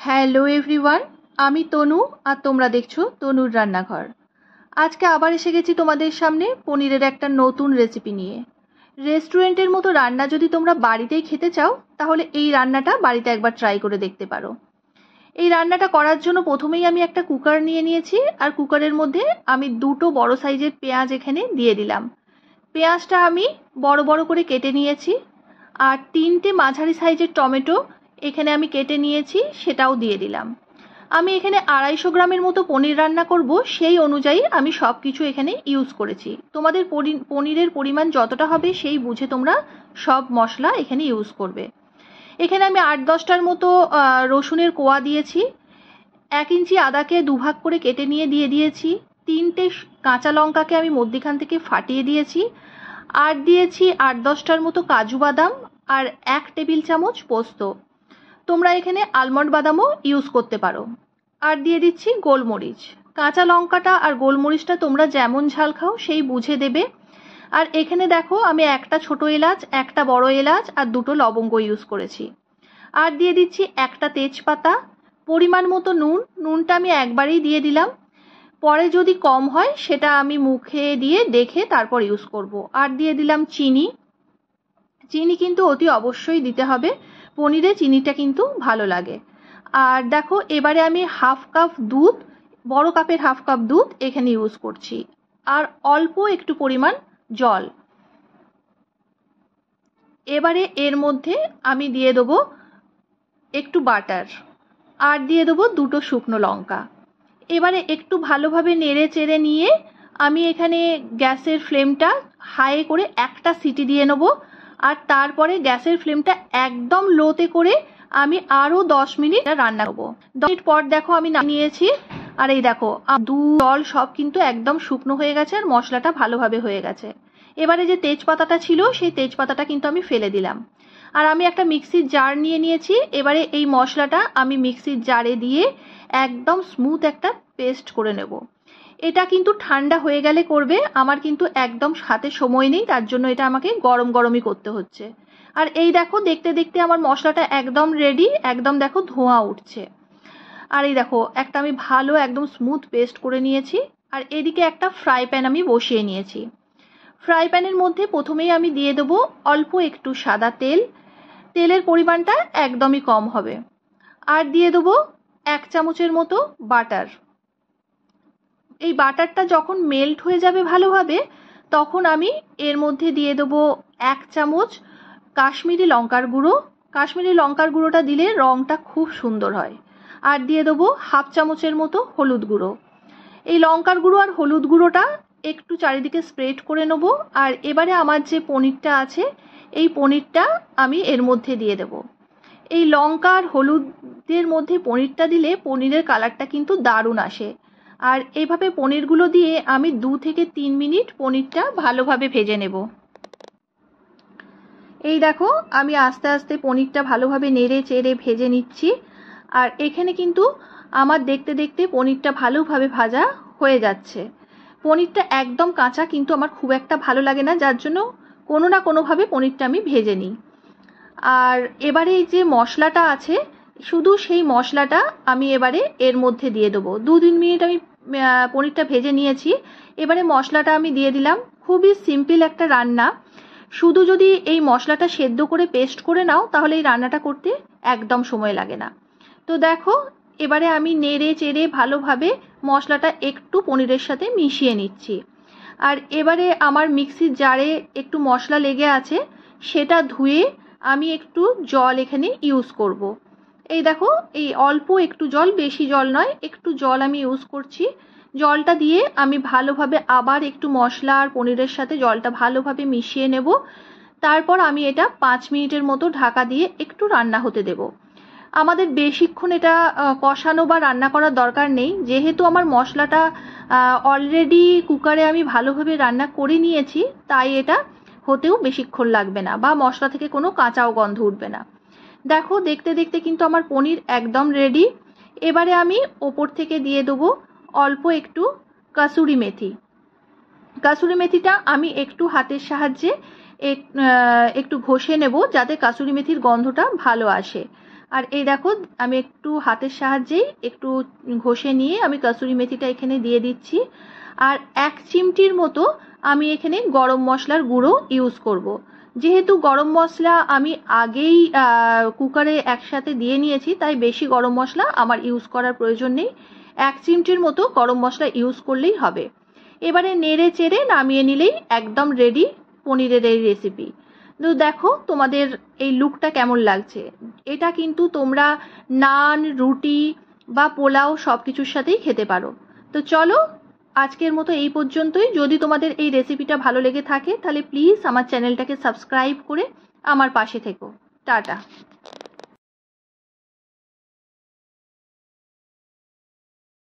Hello everyone, আমি তনু আর তোমরা দেখছো তনুর রান্নাঘর। আজকে আবার এসে গেছি তোমাদের সামনে পনিরের একটা নতুন রেসিপি নিয়ে। রেস্টুরেন্টের মতো রান্না যদি তোমরা বাড়িতেই খেতে চাও তাহলে এই রান্নাটা বাড়িতে একবার ট্রাই করে দেখতে পারো। এই রান্নাটা করার জন্য প্রথমেই আমি একটা কুকার নিয়ে নিয়েছি আর কুকারের মধ্যে আমি দুটো বড় সাইজের পেঁয়াজ এখানে দিয়ে দিলাম। পেঁয়াজটা আমি বড় বড় করে কেটে নিয়েছি আর তিনটে মাঝারি সাইজের টমেটো এখানে আমি কেটে নিয়েছি, সেটাও দিয়ে দিলাম। আমি এখানে 250 গ্রামের মতো পনির রান্না করব, সেই অনুযায়ী আমি সব কিছু এখানে ইউজ করেছি। তোমাদের পনিরের পরিমাণ যতটা হবে সেই বুঝে তোমরা সব মশলা এখানে ইউজ করবে। এখানে আমি 8-10টার মতো রসুনের কোয়া দিয়েছি। 1 ইঞ্চি আদাকে দুভাগ করে কেটে নিয়ে দিয়ে দিয়েছি। 3টে কাঁচা লঙ্কাকে আমি মধ্যিখান থেকে ফাটিয়ে দিয়েছি। আর দিয়েছি 8-10টার মতো কাজু বাদাম আর 1 টেবিল চামচ পোস্ত। তোমরা এখানে আলমন্ড বাদামও ইউজ করতে পারো। আর দিয়ে দিচ্ছি গোলমরিচ। কাঁচা লঙ্কাটা আর গোলমরিচটা তোমরা যেমন ঝাল খাও সেই বুঝে দেবে। আর এখানে দেখো আমি একটা ছোট এলাচ, একটা বড় এলাচ আর দুটো লবঙ্গ ইউজ করেছি। আর দিয়ে দিচ্ছি একটা তেজপাতা, পরিমাণ মতো নুনটা আমি একবারেই দিয়ে দিলাম। পরে যদি কম হয় সেটা আমি মুখে দিয়ে দেখে তারপর ইউজ করব। আর দিয়ে দিলাম চিনি। চিনি কিন্তু অতি অবশ্যই দিতে হবে, পনিরে চিনিটা কিন্তু ভালো লাগে। আর দেখো এবারে আমি হাফ কাপ দুধ, বড় কাপের হাফ কাপ দুধ এখানে ইউজ করছি। আর অল্প একটু পরিমাণ জল। এবারে এর মধ্যে আমি দিয়ে দেবো একটু বাটার আর দিয়ে দেবো দুটো শুকনো লঙ্কা। এবারে একটু ভালোভাবে নেড়ে চেড়ে নিয়ে আমি এখানে গ্যাসের ফ্লেমটা হাই করে একটা সিটি দিয়ে নেবো। আর তারপরে গ্যাসের ফ্লেমটা একদম লোতে করে আমি আরও 10 মিনিট রান্না করবো। 10 মিনিট পর দেখো আমি নামিয়েছি। আর এই দেখো দুধ জল সব কিন্তু একদম শুকনো হয়ে গেছে আর মশলাটা ভালোভাবে হয়ে গেছে। এবারে যে তেজপাতাটা ছিল সেই তেজপাতাটা কিন্তু আমি ফেলে দিলাম। আর আমি একটা মিক্সির জার নিয়ে নিয়েছি। এবারে এই মশলাটা আমি মিক্সির জারে দিয়ে একদম স্মুথ একটা পেস্ট করে নেব। এটা কিন্তু ঠান্ডা হয়ে গেলে করবে, আমার কিন্তু একদম হাতে সময় নেই, তার জন্য এটা আমাকে গরম গরমই করতে হচ্ছে। আর এই দেখো দেখতে দেখতে আমার মশলাটা একদম রেডি, একদম দেখো ধোঁয়া উঠছে। আর এই দেখো একটা আমি ভালো একদম স্মুথ পেস্ট করে নিয়েছি। আর এদিকে একটা ফ্রাই প্যান আমি বসিয়ে নিয়েছি। ফ্রাই প্যানের মধ্যে প্রথমেই আমি দিয়ে দেবো অল্প একটু সাদা তেল। তেলের পরিমাণটা একদমই কম হবে। আর দিয়ে দেবো 1 চামচের মতো বাটার। এই বাটারটা যখন মেল্ট হয়ে যাবে ভালোভাবে তখন আমি এর মধ্যে দিয়ে দেবো 1 চামচ কাশ্মীরি লঙ্কার গুঁড়ো। কাশ্মীরি লঙ্কার গুঁড়োটা দিলে রঙটা খুব সুন্দর হয়। আর দিয়ে দেবো হাফ চামচের মতো হলুদ গুঁড়ো। এই লঙ্কার গুঁড়ো আর হলুদ গুঁড়োটা একটু চারিদিকে স্প্রেড করে নেবো। আর এবারে আমার যে পনিরটা আছে এই পনিরটা আমি এর মধ্যে দিয়ে দেব। এই লঙ্কা আর হলুদের মধ্যে পনিরটা দিলে পনিরের কালারটা কিন্তু দারুণ আসে। আর এইভাবে পনিরগুলো দিয়ে আমি 2 থেকে 3 মিনিট পনিরটা ভালোভাবে ভেজে নেব। এই দেখো আমি আস্তে আস্তে পনিরটা ভালোভাবে নেড়ে চেড়ে ভেজে নিচ্ছি। আর এখানে কিন্তু আমার দেখতে দেখতে পনিরটা ভালোভাবে ভাজা হয়ে যাচ্ছে। পনিরটা একদম কাঁচা কিন্তু আমার খুব একটা ভালো লাগে না, যার জন্য কোনো না কোনোভাবে পনিরটা আমি ভেজে নিই। আর এবারে এই যে মশলাটা আছে শুধু সেই মশলাটা আমি এবারে এর মধ্যে দিয়ে দেবো। 2-3 মিনিট আমি পনিরটা ভেজে নিয়েছি। এবারে মশলাটা আমি দিয়ে দিলাম। খুবই সিম্পল একটা রান্না, শুধু যদি এই মশলাটা সেদ্ধ করে পেস্ট করে নাও তাহলে এই রান্নাটা করতে একদম সময় লাগে না। তো দেখো এবারে আমি নেড়ে চেড়ে ভালোভাবে মশলাটা একটু পনিরের সাথে মিশিয়ে নিচ্ছি। আর এবারে আমার মিক্সির জারে একটু মশলা লেগে আছে, সেটা ধুয়ে আমি একটু জল এখানে ইউজ করব। এই দেখো এই অল্প একটু জল, বেশি জল নয়, একটু জল আমি ইউজ করছি। জলটা দিয়ে আমি ভালোভাবে আবার একটু মশলা আর পনিরের সাথে জলটা ভালোভাবে মিশিয়ে নেব। তারপর আমি এটা 5 মিনিটের মতো ঢাকা দিয়ে একটু রান্না হতে দেব। আমাদের বেশিক্ষণ এটা কষানো বা রান্না করার দরকার নেই, যেহেতু আমার মশলাটা অলরেডি কুকারে আমি ভালোভাবে রান্না করে নিয়েছি, তাই এটা হতেও বেশিক্ষণ লাগবে না বা মশলা থেকে কোনো কাঁচাও গন্ধ উঠবে না। দেখো দেখতে দেখতে কিন্তু আমার পনির একদম রেডি। এবারে আমি ওপর থেকে দিয়ে দেবো অল্প একটু কাসুরি মেথি। কাসুরি মেথিটা আমি একটু হাতের সাহায্যে একটু ঘষে নেব যাতে কাসুরি মেথির গন্ধটা ভালো আসে। আর এই দেখো আমি একটু হাতের সাহায্যেই একটু ঘষে নিয়ে আমি কসুরি মেথিটা এখানে দিয়ে দিচ্ছি। আর 1 চিমটির মতো আমি এখানে গরম মশলার গুঁড়ো ইউজ করব। যেহেতু গরম মশলা আমি আগেই কুকারে একসাথে দিয়ে নিয়েছি, তাই বেশি গরম মশলা আমার ইউজ করার প্রয়োজন নেই। 1 চিমটির মতো গরম মশলা ইউজ করলেই হবে। এবারে নেড়ে চেড়ে নামিয়ে নিলেই একদম রেডি পনিরের এই রেসিপি। তো দেখো তোমাদের এই লুকটা কেমন লাগছে। এটা কিন্তু তোমরা নান, রুটি বা পোলাও সব কিছুর সাথেই খেতে পারো। তো চলো আজকের মতো এই পর্যন্তই। যদি তোমাদের এই রেসিপিটা ভালো লেগে থাকে তাহলে প্লিজ আমার চ্যানেলটাকে সাবস্ক্রাইব করে আমার পাশে থেকো। টাটা।